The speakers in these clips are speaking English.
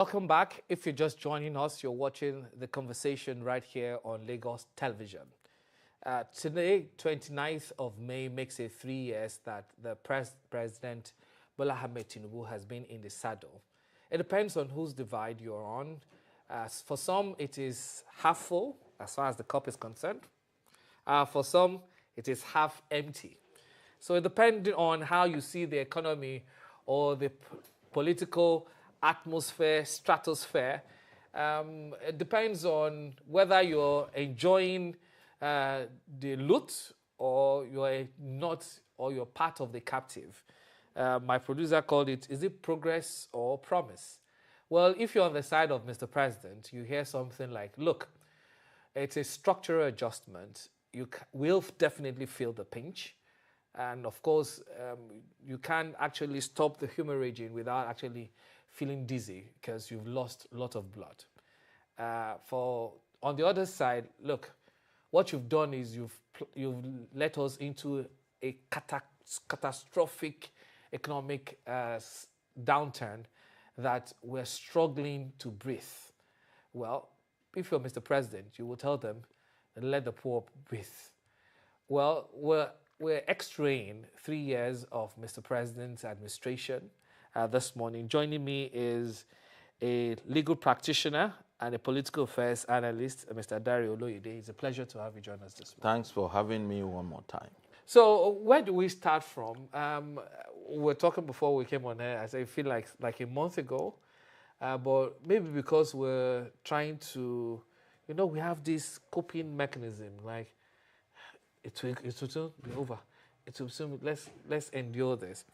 Welcome back. If you're just joining us, you're watching the conversation right here on Lagos Television. Today, 29th of May, makes it 3 years that the President Bola Ahmed Tinubu has been in the saddle. It depends on whose divide you're on. For some, it is half full, as far as the cup is concerned. For some, it is half empty. So depending on how you see the economy or the political atmosphere, stratosphere, it depends on whether you're enjoying the loot or you're not, or you're part of the captive. My producer called it, is it progress or promise? Well, if you're on the side of Mr. President, you hear something like, look, it's a structural adjustment. You will definitely feel the pinch. And of course, you can't actually stop the hemorrhaging without actually feeling dizzy because you've lost a lot of blood. On the other side, look, what you've done is you've let us into a catastrophic economic downturn that we're struggling to breathe. Well, if you're Mr. President, you will tell them, let the poor breathe. Well, we're x-raying 3 years of Mr. President's administration this morning. Joining me is a legal practitioner and a political affairs analyst, Mr. Dario Oloyede. It's a pleasure to have you join us this morning. Thanks for having me one more time. So where do we start from? We were talking before we came on air. I feel like a month ago, but maybe because we're trying to, we have this coping mechanism, like it will soon be over. It will soon, let's endure this.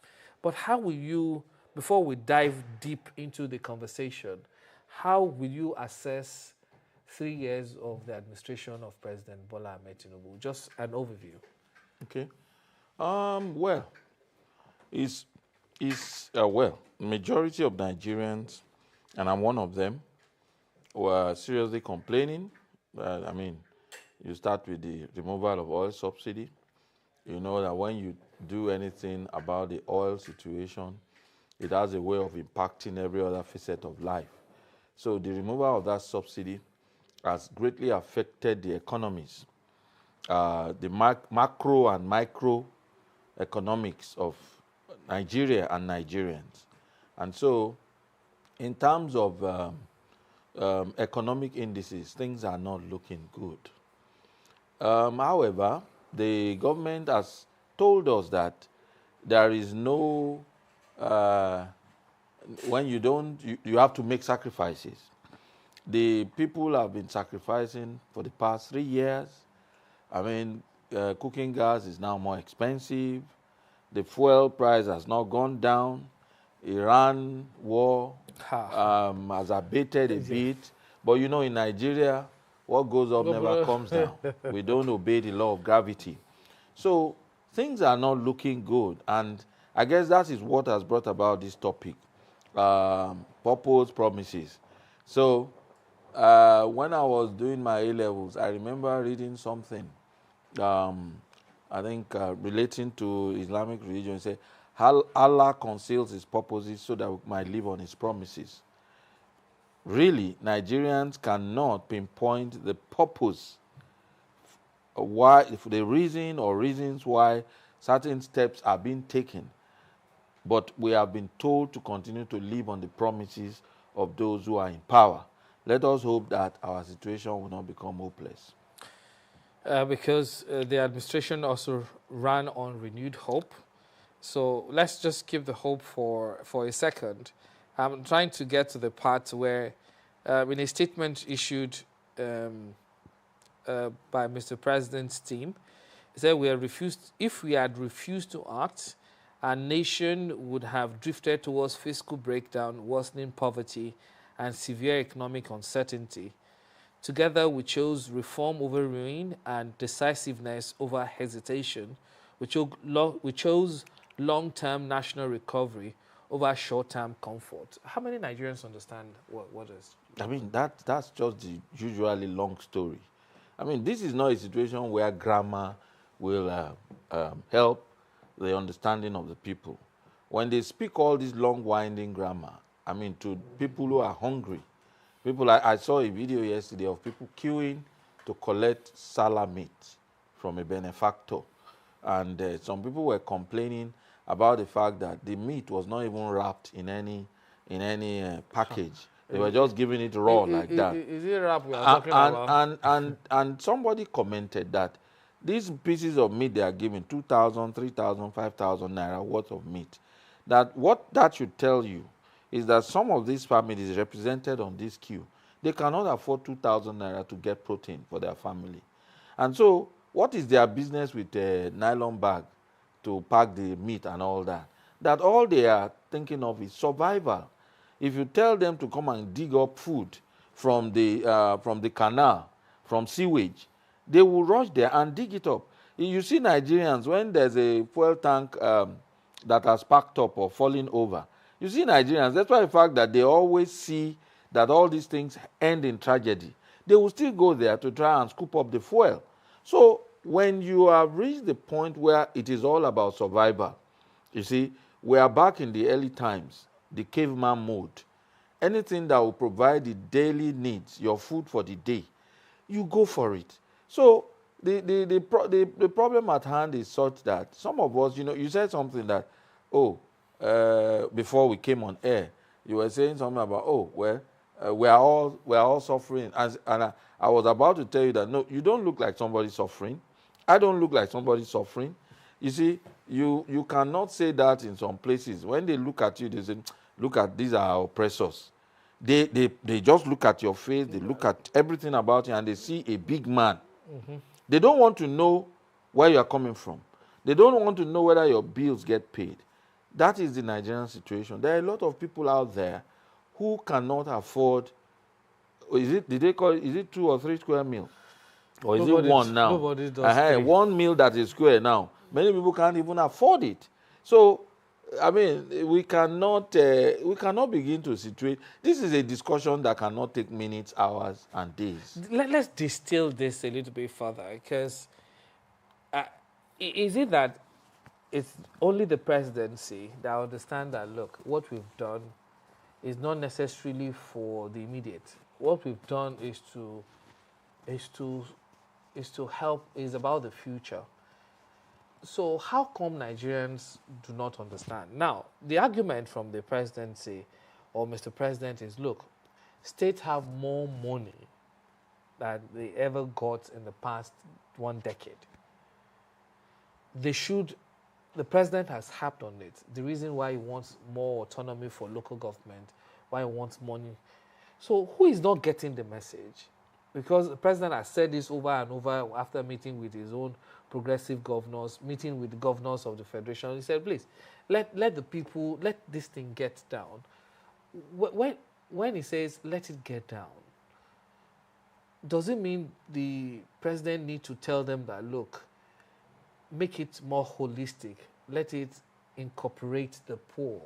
But how will you, before we dive deep into the conversation, how will you assess 3 years of the administration of President Bola Ahmed Tinubu? Just an overview. Okay. Well, majority of Nigerians, and I'm one of them, were seriously complaining. You start with the removal of oil subsidy. You know that when you do anything about the oil situation, it has a way of impacting every other facet of life. So the removal of that subsidy has greatly affected the economies, the macro and micro economics of Nigeria and Nigerians. And so in terms of economic indices, things are not looking good. However, the government has told us that there is no, when you don't, you have to make sacrifices. The people have been sacrificing for the past 3 years. Cooking gas is now more expensive. The fuel price has not gone down. Iran war has abated a bit. But in Nigeria, what goes up never comes down. We don't obey the law of gravity. So things are not looking good. And I guess that is what has brought about this topic, purpose, promises. So when I was doing my A-levels, I remember reading something, relating to Islamic religion. It said, Allah conceals his purposes so that we might live on his promises. Really, Nigerians cannot pinpoint the purpose, the reason or reasons why certain steps are being taken. But we have been told to continue to live on the promises of those who are in power. Let us hope that our situation will not become hopeless. Because the administration also ran on renewed hope. So let's just keep the hope for a second. I'm trying to get to the part where, in a statement issued by Mr. President's team, he said, if we had refused to act, our nation would have drifted towards fiscal breakdown, worsening poverty, and severe economic uncertainty. Together, we chose reform over ruin and decisiveness over hesitation. We chose long-term national recovery over short-term comfort. How many Nigerians understand what is? That's just the usually long story. This is not a situation where grammar will help the understanding of the people. When they speak all this long winding grammar, I mean, to people who are hungry. People, I saw a video yesterday of people queuing to collect Salah meat from a benefactor. And some people were complaining about the fact that the meat was not even wrapped in any package. They were just giving it raw like that. Is it wrapped we are talking about? And somebody commented that these pieces of meat they are giving 2,000, 3,000, 5,000 naira worth of meat. That what that should tell you is that some of these families represented on this queue, they cannot afford 2,000 naira to get protein for their family. And so, what is their business with a nylon bag to pack the meat and all that? That all they are thinking of is survival. If you tell them to come and dig up food from the canal, from sewage, they will rush there and dig it up. You see Nigerians, when there's a fuel tank that has packed up or fallen over, you see Nigerians, that's why the fact that they always see that all these things end in tragedy. They will still go there to try and scoop up the fuel. So when you have reached the point where it is all about survival, you see, we are back in the early times, the caveman mode. Anything that will provide the daily needs, your food for the day, you go for it. So the problem at hand is such that some of us, you said something that, before we came on air, you were saying something about, we are all suffering. And I was about to tell you that, no, you don't look like somebody suffering. I don't look like somebody suffering. You see, you cannot say that in some places. When they look at you, they say, look at, these are our oppressors. They just look at your face, they look at everything about you, and they see a big man. They don't want to know where you are coming from. They don't want to know whether your bills get paid. That is the Nigerian situation. There are a lot of people out there who cannot afford, is it 2 or 3 square meal? Or is it one now? Nobody does. 1 meal that is square now. Many people can't even afford it. So, I mean, we cannot begin to situate. This is a discussion that cannot take minutes, hours, and days. Let's distill this a little bit further, because is it that it's only the presidency that understand that, look, what we've done is not necessarily for the immediate. What we've done is to help, is about the future. So how come Nigerians do not understand? Now, the argument from the presidency or Mr. President is, look, states have more money than they ever got in the past 1 decade. The president has harped on it. The reason why he wants more autonomy for local government, why he wants money. So who is not getting the message? Because the president has said this over and over after meeting with his own progressive governors, meeting with the governors of the federation. He said, please, let the people, let this thing get down. When he says, let it get down, does it mean the president needs to tell them that, look, make it more holistic, let it incorporate the poor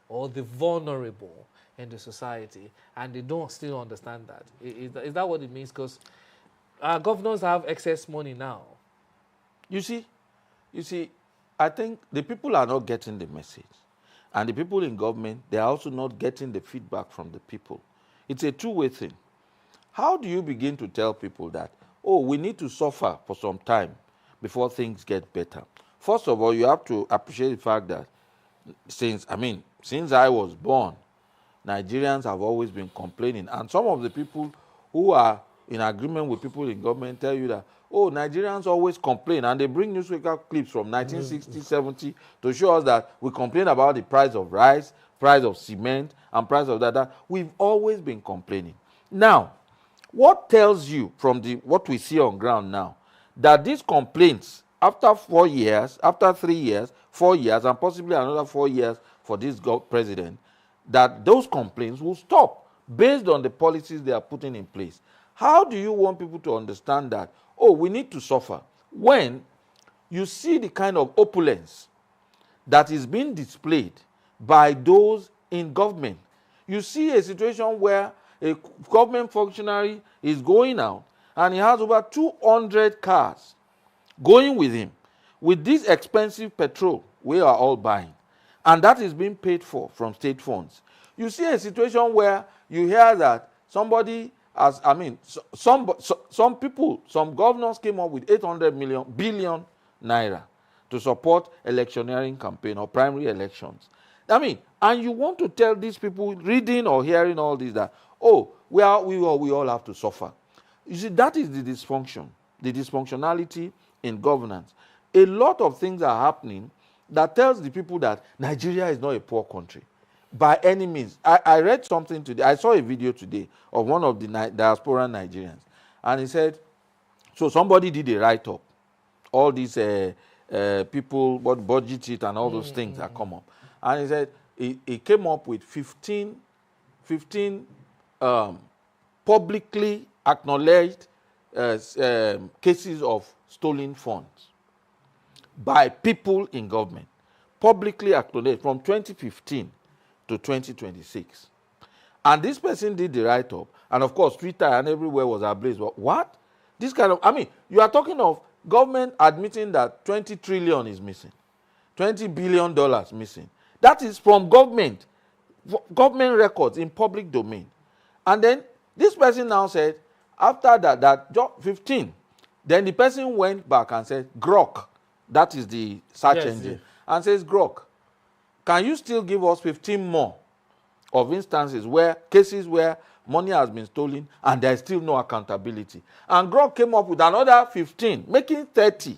or the vulnerable in the society, and they don't still understand that? Is that what it means? Because our governors have excess money now. You see, I think the people are not getting the message. And the people in government, they are also not getting the feedback from the people. It's a two-way thing. How do you begin to tell people that, we need to suffer for some time before things get better? First of all, you have to appreciate the fact that since I was born, Nigerians have always been complaining. And some of the people who are in agreement with people in government tell you that, Nigerians always complain. And they bring newspaper clips from 1960, 70 to show us that we complain about the price of rice, price of cement, and price of that. We've always been complaining. Now, what tells you from what we see on ground now, that these complaints, after 4 years, after 3 years, 4 years, and possibly another 4 years for this president, that those complaints will stop based on the policies they are putting in place? How do you want people to understand that, we need to suffer, when you see the kind of opulence that is being displayed by those in government? You see a situation where a government functionary is going out and he has over 200 cars going with him with this expensive petrol we are all buying, and that is being paid for from state funds. You see a situation where you hear that somebody has, I mean, some people, some governors came up with 800 billion naira to support electioneering campaign or primary elections. I mean, and you want to tell these people reading or hearing all this that, oh, we all have to suffer. You see, that is the dysfunctionality in governance. A lot of things are happening that tells the people that Nigeria is not a poor country by any means. I read something today. I saw a video today of one of the diaspora Nigerians, and he said, so somebody did a write-up, all these people, what budget it and all those things that come up. And he said he came up with 15 publicly acknowledged cases of stolen funds by people in government, publicly acknowledged from 2015 to 2026. And this person did the write-up, and of course Twitter and everywhere was ablaze. What? This kind of, I mean, you are talking of government admitting that 20 trillion is missing, $20 billion missing. That is from government records in public domain. And then this person now said, after that 15, then the person went back and said, Grok, that is the search engine, and says, Grok, can you still give us 15 more of instances where cases where money has been stolen and there is still no accountability? And Grok came up with another 15, making 30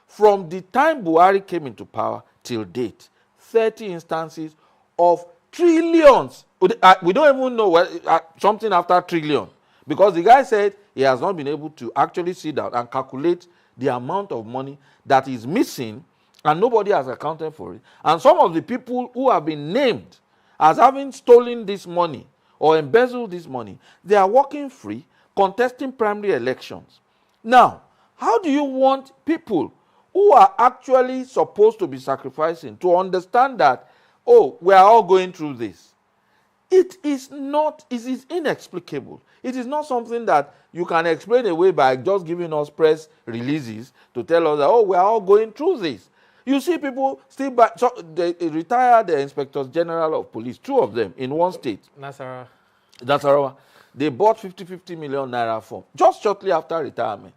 from the time Buhari came into power till date. 30 instances of trillions. We don't even know what, something after trillion, because the guy said he has not been able to actually sit down and calculate the amount of money that is missing, and nobody has accounted for it. And some of the people who have been named as having stolen this money or embezzled this money, they are walking free, contesting primary elections. Now, how do you want people who are actually supposed to be sacrificing to understand that, oh, we are all going through this? It is inexplicable. It is not something that you can explain away by just giving us press releases to tell us that, oh, we are all going through this. You see people still they retired the inspectors general of police, 2 of them in one state. Nasarawa. They bought 50 million naira from just shortly after retirement.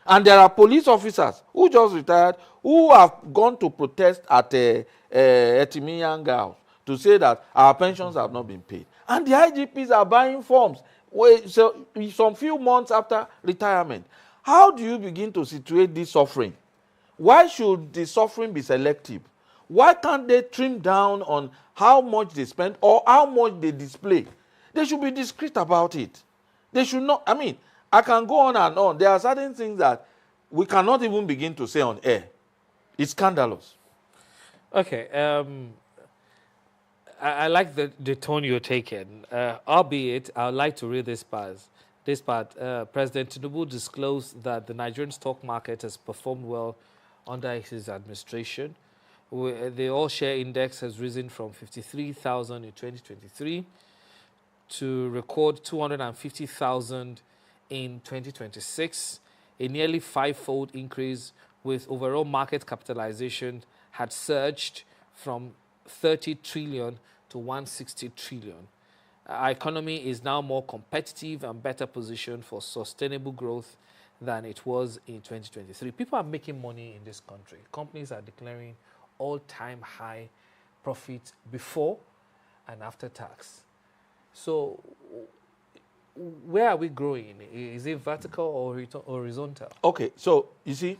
And there are police officers who just retired who have gone to protest at Etimiyanga House to say that our pensions have not been paid. And the IGPs are buying forms so some few months after retirement. How do you begin to situate this suffering? Why should the suffering be selective? Why can't they trim down on how much they spend or how much they display? They should be discreet about it. They should not, I mean, I can go on and on. There are certain things that we cannot even begin to say on air. It's scandalous. Okay. I like the tone you're taking. Albeit, I would like to read this part. President Tinubu disclosed that the Nigerian stock market has performed well under his administration. The all-share index has risen from 53,000 in 2023 to record 250,000 in 2026, a nearly 5-fold increase, with overall market capitalization had surged from 30 trillion to 160 trillion. Our economy is now more competitive and better positioned for sustainable growth than it was in 2023. People are making money in this country. Companies are declaring all-time high profits before and after tax. So where are we growing? Is it vertical or horizontal? Okay, so you see,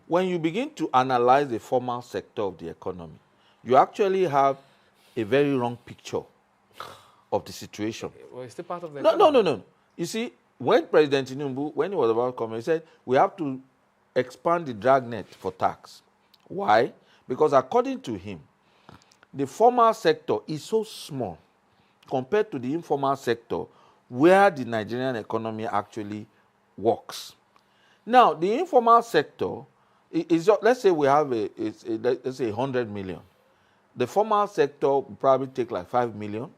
when you begin to analyze the formal sector of the economy, you actually have a very wrong picture of the situation. Well, it's still part of the No. You see, when President Tinubu, when he was about to come, he said, we have to expand the dragnet for tax. Why? Because according to him, the formal sector is so small compared to the informal sector where the Nigerian economy actually works. Now, the informal sector is, let's say we have let's say 100 million. The formal sector will probably take like 5 million.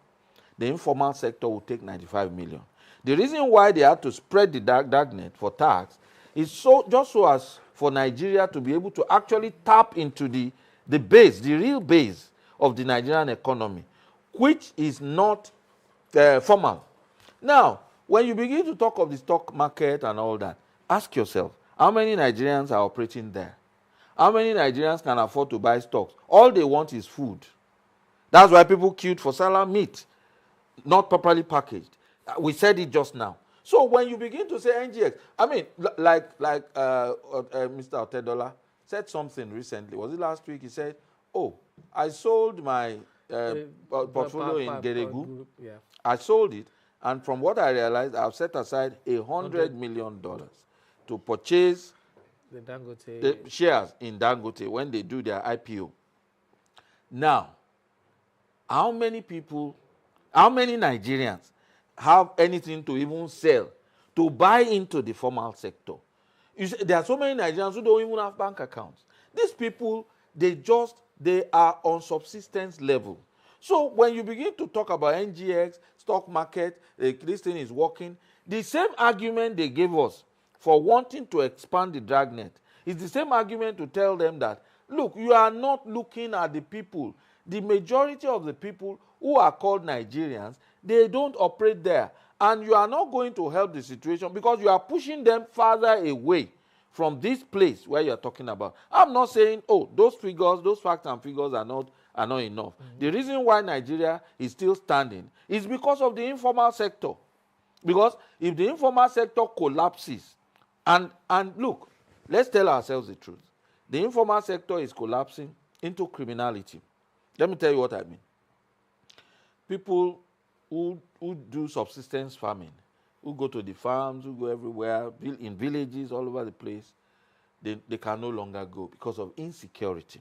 The informal sector will take 95 million. The reason why they have to spread the darknet for tax is just so as for Nigeria to be able to actually tap into the base, the real base of the Nigerian economy. which is not formal. Now, when you begin to talk of the stock market and all that, ask yourself, how many Nigerians are operating there? How many Nigerians can afford to buy stocks? All they want is food. That's why people queued for salad meat, not properly packaged. We said it just now. So when you begin to say NGX, I mean, like Mr. Otedola said something recently. Was it last week? He said, "Oh, I sold my portfolio in Geregu. Yeah. I sold it, and from what I realized, I've set aside $100 million to purchase The Dangote. the shares in Dangote when they do their IPO." Now, how many people, how many Nigerians have anything to even sell, to buy into the formal sector? You see, there are so many Nigerians who don't even have bank accounts. These people, they are on subsistence level. So when you begin to talk about NGX, stock market, this thing is working, the same argument they gave us for wanting to expand the dragnet is the same argument to tell them that, look, you are not looking at the people. The majority of the people who are called Nigerians, they don't operate there. And you are not going to help the situation because you are pushing them farther away from this place where you are talking about. I'm not saying, oh, those figures, those facts and figures are not enough. The reason why Nigeria is still standing is because of the informal sector. Because if the informal sector collapses, and look, let's tell ourselves the truth. The informal sector is collapsing into criminality. Let me tell you what I mean. People who do subsistence farming, who go to the farms, who go everywhere, in villages all over the place, they can no longer go because of insecurity.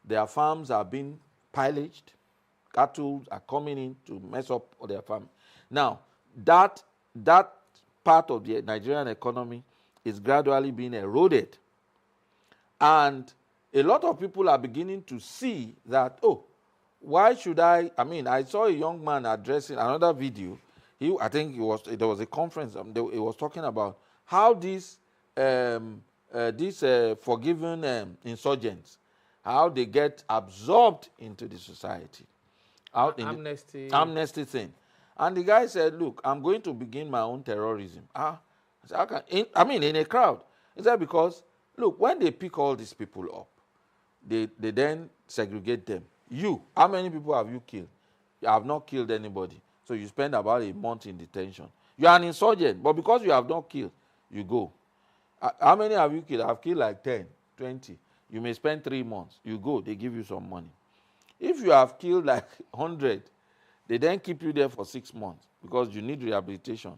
Their farms are being pillaged. Cattle are coming in to mess up their farm. Now, that part of the Nigerian economy is gradually being eroded. And a lot of people are beginning to see that, oh, why should I mean, I saw a young man addressing another video. I think there was a conference. He was talking about how these forgiven insurgents, how they get absorbed into the society. Amnesty thing. And the guy said, look, I'm going to begin my own terrorism. In a crowd. He said, because, look, when they pick all these people up, they then segregate them. You, how many people have you killed? You have not killed anybody. So you spend about a month in detention. You are an insurgent, but because you have not killed, you go. How many have you killed? I've killed like 10, 20. You may spend 3 months. You go, they give you some money. If you have killed like 100, they then keep you there for 6 months because you need rehabilitation.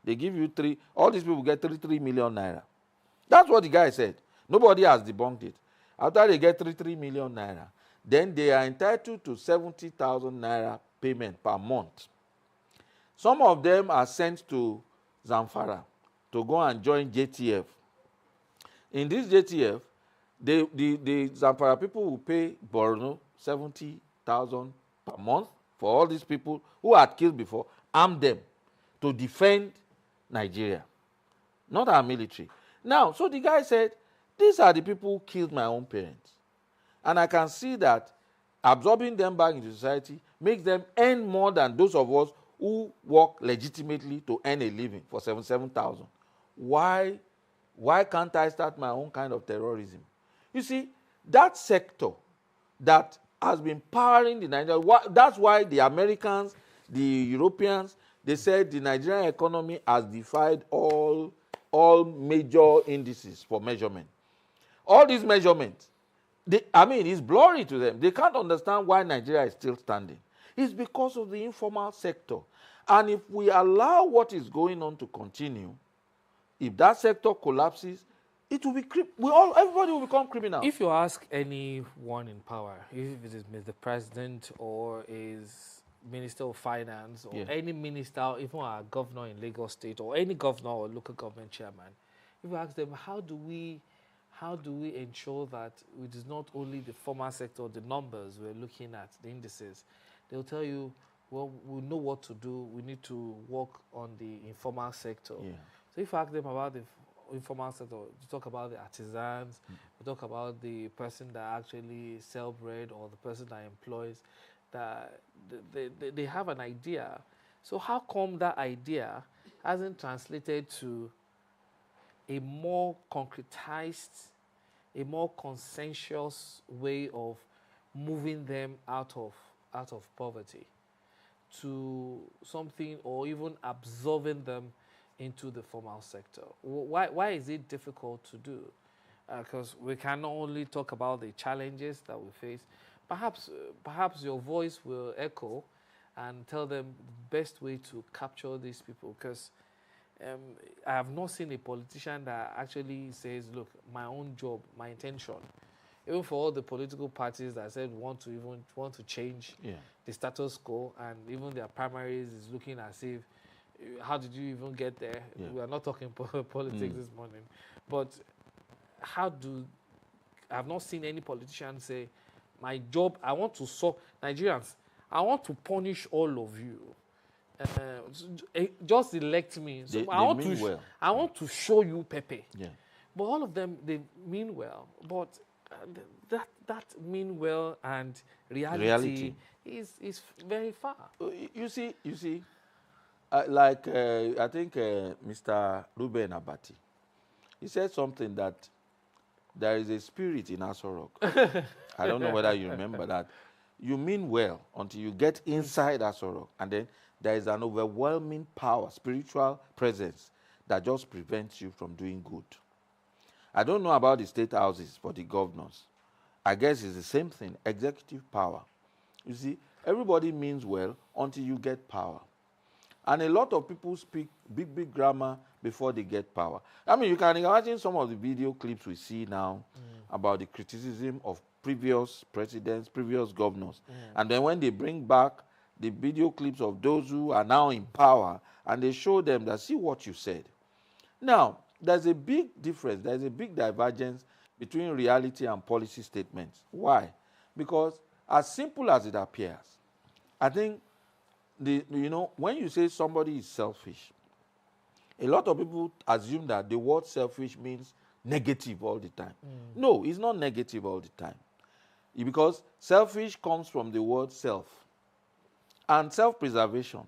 They give you all these people get 3 million naira. That's what the guy said. Nobody has debunked it. After they get 3 million naira, then they are entitled to 70,000 naira payment per month. Some of them are sent to Zamfara to go and join JTF. In this JTF, the Zamfara people will pay Borno 70,000 per month for all these people who had killed before, arm them to defend Nigeria, not our military. Now, so the guy said, these are the people who killed my own parents. And I can see that absorbing them back into society makes them earn more than those of us who work legitimately to earn a living for 77,000. Why can't I start my own kind of terrorism? You see, that sector that has been powering the Nigerian, that's why the Americans, the Europeans, they said the Nigerian economy has defied all major indices for measurement. All these measurements, it's blurry to them. They can't understand why Nigeria is still standing. It's because of the informal sector. And if we allow what is going on to continue, if that sector collapses, it will be everybody will become criminal. If you ask anyone in power, if it is the president or is Minister of Finance or any minister, even our governor in Lagos State or any governor or local government chairman, if you ask them, how do we ensure that it is not only the formal sector, the numbers we're looking at, the indices, they'll tell you, well, we know what to do. We need to work on the informal sector. Yeah. So if you ask them about the informal sector, you talk about the artisans, you talk about the person that actually sell bread or the person that employs, that they have an idea. So how come that idea hasn't translated to a more concretized, a more consensuous way of moving them out of poverty to something, or even absorbing them into the formal sector? Why is it difficult to do? Because we can only talk about the challenges that we face. Perhaps your voice will echo and tell them the best way to capture these people. Because I have not seen a politician that actually says, look, my own job, my intention, even for all the political parties that said want to change the status quo, and even their primaries is looking as if, how did you even get there? We are not talking politics this morning, but I have not seen any politician say, my job, I want to solve Nigerians, I want to punish all of you. Just elect me. So I want to show you Pepe. Yeah. But all of them, they mean well. But that mean well and reality. Is very far. You see, I think Mr. Ruben Abati, he said something that there is a spirit in Aso Rock. I don't know whether you remember that. You mean well until you get inside Aso Rock, and then there is an overwhelming power, spiritual presence that just prevents you from doing good. I don't know about the state houses for the governors. I guess it's the same thing, executive power. You see, everybody means well until you get power. And a lot of people speak big grammar before they get power. I mean, you can imagine some of the video clips we see now about the criticism of previous presidents, previous governors. And then when they bring back the video clips of those who are now in power, and they show them that, see what you said. Now, there's a big difference, there's a big divergence between reality and policy statements. Why? Because as simple as it appears, I think, when you say somebody is selfish, a lot of people assume that the word selfish means negative all the time. No, it's not negative all the time. Because selfish comes from the word self. And self-preservation,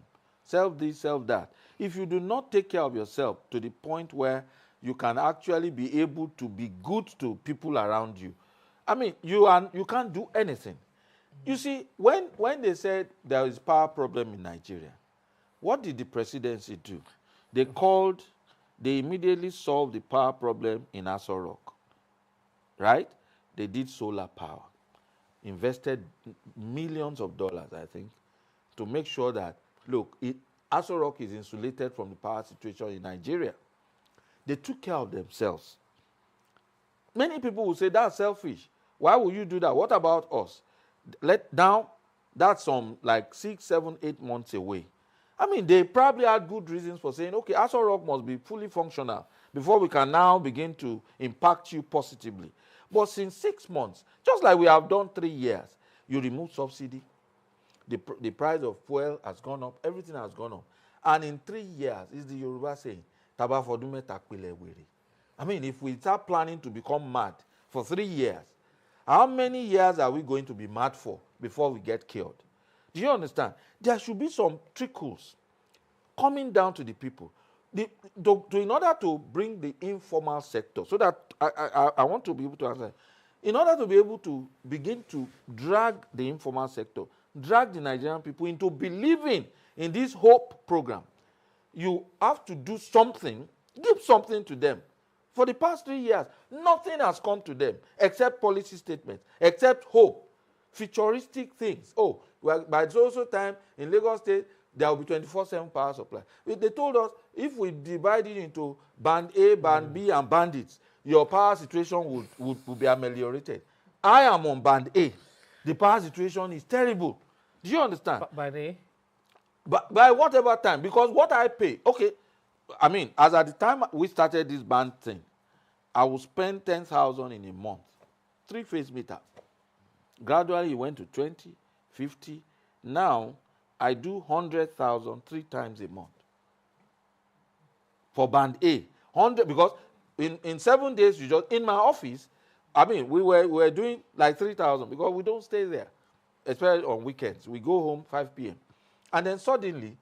self this, self that. If you do not take care of yourself to the point where you can actually be able to be good to people around you, I mean, you can't do anything. You see, when they said there is power problem in Nigeria, what did the presidency do? They immediately solved the power problem in Aso Rock, right? They did solar power, invested millions of dollars, I think, to make sure that, look, Aso Rock is insulated from the power situation in Nigeria. They took care of themselves. Many people will say, that's selfish. Why would you do that? What about us? Now, that's some like 6, 7, 8 months away. I mean, they probably had good reasons for saying, okay, Aso Rock must be fully functional before we can now begin to impact you positively. But since 6 months, just like we have done 3 years, you remove subsidy, the price of fuel has gone up, everything has gone up. And in 3 years, is the Yoruba saying, Taba fodume takpile were. I mean, if we start planning to become mad for 3 years, how many years are we going to be mad for before we get killed? Do you understand? There should be some trickles coming down to the people. In order to bring the informal sector, so that I want to be able to answer, in order to be able to begin to drag the informal sector, drag the Nigerian people into believing in this hope program, you have to do something, give something to them. For the past 3 years, nothing has come to them except policy statements, except hope, futuristic things. Oh, well, by so time in Lagos State, there will be 24/7 power supply. They told us if we divide it into band A, band B, and bandits, your power situation would be ameliorated. I am on band A. The power situation is terrible. Do you understand? Band A? But by whatever time, because what I pay, okay, I mean, as at the time we started this band thing, I will spend 10,000 in a month, 3-phase meter. Gradually, it went to 20, 50. Now, I do 100,000 3 times a month for band A. 100, because in 7 days, in my office, I mean, we were doing like 3,000 because we don't stay there. especially on weekends. We go home 5 p.m. And then suddenly,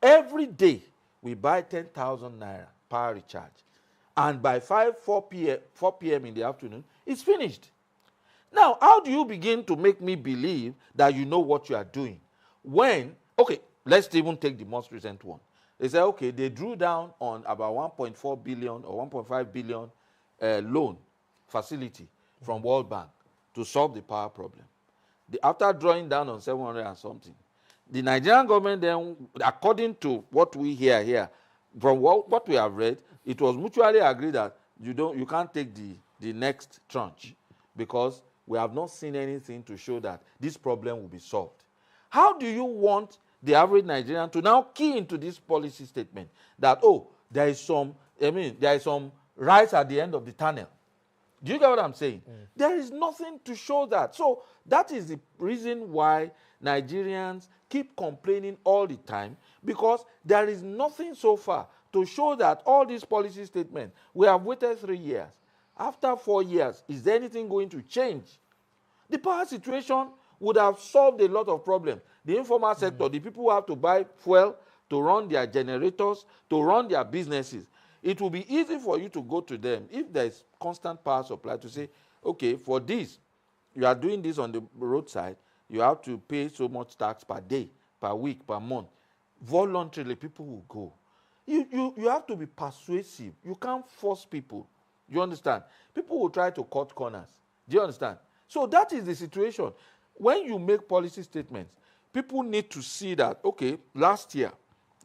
every day, we buy 10,000 naira power recharge. And by 4 p.m. in the afternoon, it's finished. Now, how do you begin to make me believe that you know what you are doing? When, okay, let's even take the most recent one. They say, okay, they drew down on about 1.4 billion or 1.5 billion loan facility from World Bank to solve the power problem. After drawing down on 700 and something, the Nigerian government then, according to what we hear here, from what we have read, it was mutually agreed that you can't take the next tranche because we have not seen anything to show that this problem will be solved. How do you want the average Nigerian to now key into this policy statement that, oh, there is some rise at the end of the tunnel? Do you get what I'm saying? There is nothing to show that. So that is the reason why Nigerians keep complaining all the time, because there is nothing so far to show that all these policy statements, we have waited 3 years. After 4 years, is there anything going to change? The power situation would have solved a lot of problems. The informal sector, the people who have to buy fuel to run their generators, to run their businesses, it will be easy for you to go to them if there is constant power supply to say, okay, for this, you are doing this on the roadside, you have to pay so much tax per day, per week, per month. Voluntarily, people will go. You have to be persuasive. You can't force people. You understand? People will try to cut corners. Do you understand? So that is the situation. When you make policy statements, people need to see that, okay, last year,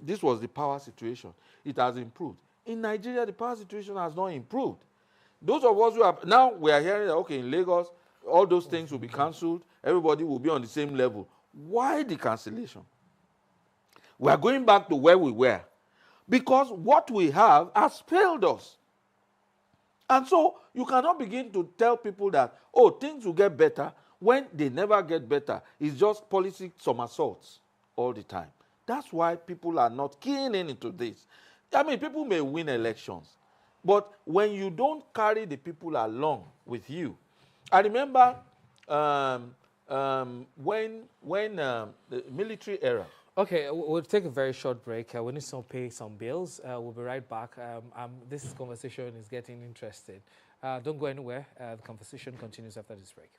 this was the power situation. It has improved. In Nigeria, the power situation has not improved. Those of us who have, now we are hearing that, okay, in Lagos, all those things will be cancelled. Everybody will be on the same level. Why the cancellation? We are going back to where we were, because what we have has failed us. And so you cannot begin to tell people that, oh, things will get better when they never get better. It's just policy somersaults all the time. That's why people are not keying into this. I mean, people may win elections, but when you don't carry the people along with you. I remember when the military era. Okay, we'll take a very short break. We need to pay some bills. We'll be right back. This conversation is getting interesting. Don't go anywhere. The conversation continues after this break.